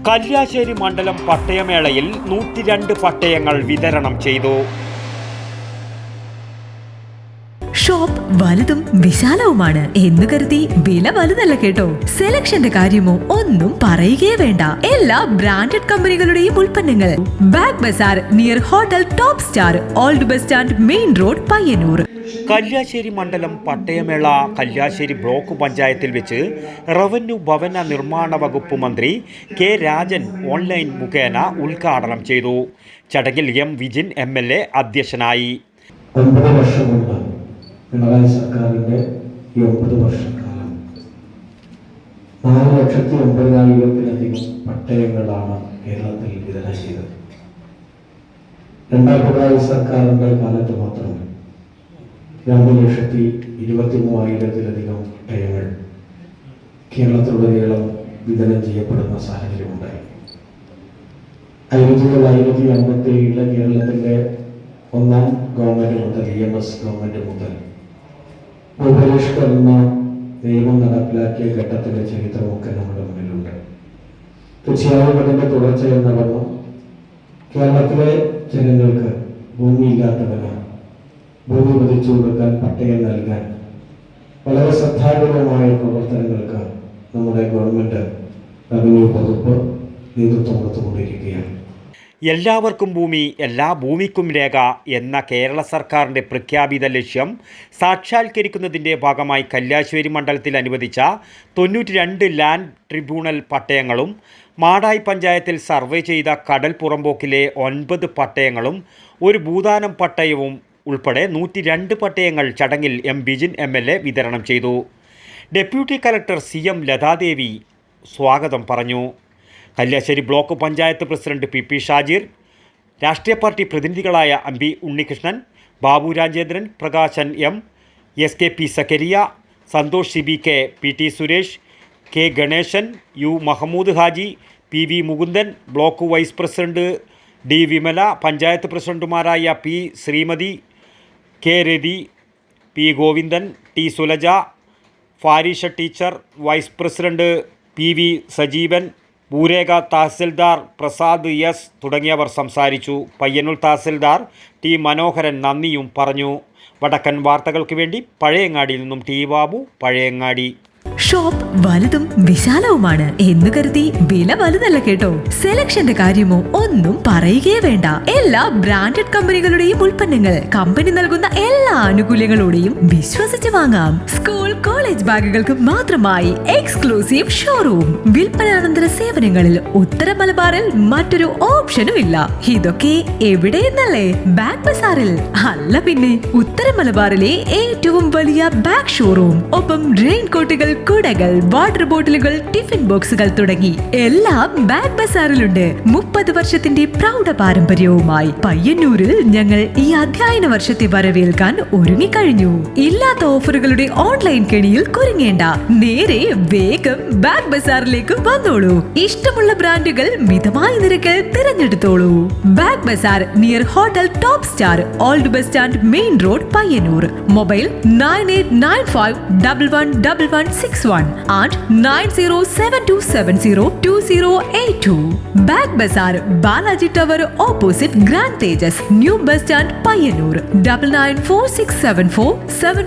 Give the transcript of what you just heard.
കല്യാശ്ശേരി മണ്ഡലം പട്ടയമേളയിൽ 102 പട്ടയങ്ങൾ വിതരണം ചെയ്തു. ഷോപ്പ് വലുതും വിശാലവുമാണ് എന്ന് കരുതി വില വലുതല്ല കേട്ടോ. സെലക്ഷന്റെ കാര്യമോ ഒന്നും പറയുകയേ വേണ്ട. എല്ലാ ബ്രാൻഡഡ് കമ്പനികളുടെയും ഉൽപ്പന്നങ്ങൾ. Bag bazaar near hotel top star, old bus stand, main road, Payyanur. Kalliasseri മണ്ഡലം പട്ടയമേള കല്യാശ്ശേരി ബ്ലോക്ക് പഞ്ചായത്തിൽ വെച്ച് റവന്യൂ ഭവന നിർമ്മാണ വകുപ്പ് മന്ത്രി കെ രാജൻ ഓൺലൈൻ മുഖേന ഉദ്ഘാടനം ചെയ്തു. ചടങ്ങിൽ എം വിജിൻ MLA അധ്യക്ഷനായി. പിണറായി സർക്കാരിൻ്റെ ഈ 9 വർഷക്കാലം 4,09,000-ലധികം പട്ടയങ്ങളാണ് കേരളത്തിൽ വിതരണം ചെയ്തത്. രണ്ടാം പിണറായി സർക്കാരിൻ്റെ കാലത്ത് മാത്രം 2,23,000-ലധികം പട്ടയങ്ങൾ കേരളത്തിലുടനീളം വിതരണം ചെയ്യപ്പെടുന്ന സാഹചര്യമുണ്ടായി. 1957 കേരളത്തിൻ്റെ ഒന്നാം ഗവൺമെൻറ് മുതൽ EMS ഗവൺമെൻറ് മുതൽ ഭൂപരിഷ്കരണ നിയമം നടപ്പിലാക്കിയ ഘട്ടത്തിൻ്റെ ചരിത്രമൊക്കെ നമ്മുടെ മുന്നിലുണ്ട്. തീർച്ചയായും അതിൻ്റെ തുടർച്ച എന്ന പറഞ്ഞാൽ കേരളത്തിലെ ജനങ്ങൾക്ക് ഭൂമിയില്ലാത്തവന് ഭൂമി പതിച്ചു കൊടുക്കാൻ, പട്ടയം നൽകാൻ വളരെ ശ്രദ്ധാപൂർവമായ പ്രവർത്തനങ്ങൾക്ക് നമ്മുടെ ഗവൺമെൻറ് റവന്യൂ വകുപ്പ് നേതൃത്വം കൊടുത്തുകൊണ്ടിരിക്കുകയാണ്. എല്ലാവർക്കും ഭൂമി, എല്ലാ ഭൂമിക്കും രേഖ എന്ന കേരള സർക്കാരിൻ്റെ പ്രഖ്യാപിത ലക്ഷ്യം സാക്ഷാത്കരിക്കുന്നതിൻ്റെ ഭാഗമായി കല്യാശ്ശേരി മണ്ഡലത്തിൽ അനുവദിച്ച 92 ലാൻഡ് ട്രിബ്യൂണൽ പട്ടയങ്ങളും മാടായി പഞ്ചായത്തിൽ സർവേ ചെയ്ത കടൽ പുറമ്പോക്കിലെ 9 പട്ടയങ്ങളും ഒരു ഭൂദാനം പട്ടയവും ഉൾപ്പെടെ 102 പട്ടയങ്ങൾ ചടങ്ങിൽ എം വിജിൻ MLA വിതരണം ചെയ്തു. ഡെപ്യൂട്ടി കലക്ടർ CM ലതാദേവി സ്വാഗതം പറഞ്ഞു. Kalliasseri block panchayat president PP Shajir, രാഷ്ട്രീയ പാർട്ടി പ്രതിനിധികളായ MP Unnikrishnan, Babu Rajendran, Prakashan M, SKP Sakkariya, Santhosh CBK, PT Suresh, K Ganeshan, U Mahamood Haji, PV Mukundan, block vice president D Vimala, panchayat പ്രസിഡന്റുമാരായ P Sreemathi, K Rathi, P Govindan, T Sulaja, Farisha teacher, vice president PV Sajeevan, ഭൂരേഖ തഹസിൽദാർ പ്രസാദ് S തുടങ്ങിയവർ സംസാരിച്ചു. പയ്യന്നൂർ തഹസിൽദാർ T മനോഹരൻ നന്ദിയും പറഞ്ഞു. വടക്കൻ വാർത്തകൾക്ക് വേണ്ടി പഴയങ്ങാടിയിൽ നിന്നും T ബാബു, പഴയങ്ങാടി. ഷോപ്പ് വലുതും വിശാലവുമാണ് എന്ന് കരുതി വില വലുതല്ല കേട്ടോ. സെലക്ഷന്റെ കാര്യമോ ഒന്നും പറയുകയേ വേണ്ട. എല്ലാ ബ്രാൻഡഡ് കമ്പനികളുടെയും ഉൽപ്പന്നങ്ങൾ. കമ്പനി നൽകുന്ന എല്ലാ ആനുകൂല്യങ്ങളോടെയും വിശ്വസിച്ച് വാങ്ങാം. സ്കൂൾ, കോളേജ് ബാഗുകൾക്ക് മാത്രമായി എക്സ്ക്ലൂസീവ് ഷോറൂം. വിൽപ്പനാനന്തര സേവനങ്ങളിൽ ഉത്തര മലബാറിൽ മറ്റൊരു ഓപ്ഷനും ഇല്ല. ഇതൊക്കെ എവിടെയെന്നല്ലേ? ബാഗ് ബസാറിൽ. അല്ല പിന്നെ, ഉത്തര മലബാറിലെ ഏറ്റവും വലിയ ബാഗ് ഷോറൂം. ഒപ്പം റെയിൻ കോട്ടുകൾ, കുടകൾ, വാട്ടർ ബോട്ടിലുകൾ, ടിഫിൻ ബോക്സുകൾ തുടങ്ങി എല്ലാം ബാഗ് ബസാറിലുണ്ട്. 30 വർഷത്തിന്റെ പ്രൗഢ പാരമ്പര്യവുമായി പയ്യന്നൂരിൽ ഞങ്ങൾ ഈ അധ്യയന വർഷത്തെ വരവേൽക്കാൻ ഒരുങ്ങിക്കഴിഞ്ഞു. ഇല്ലാത്ത ഓഫറുകളുടെ ഓൺലൈൻ കെണിയിൽ കുരുങ്ങേണ്ട. നേരെ വേഗം ബാഗ് ബസാറിലേക്ക് വന്നോളൂ. ഇഷ്ടമുള്ള ബ്രാൻഡുകൾ മിതമായ നിരക്കിൽ തിരഞ്ഞെടുത്തോളൂ. Bag bazaar near hotel top star, old bus stand, main road, Payyanur. Mobile 9895111161 and 9072702082. Bag Bazaar, Balaji Tower opposite Grand Tejas, New Bus Stand, Payyanur. 99467475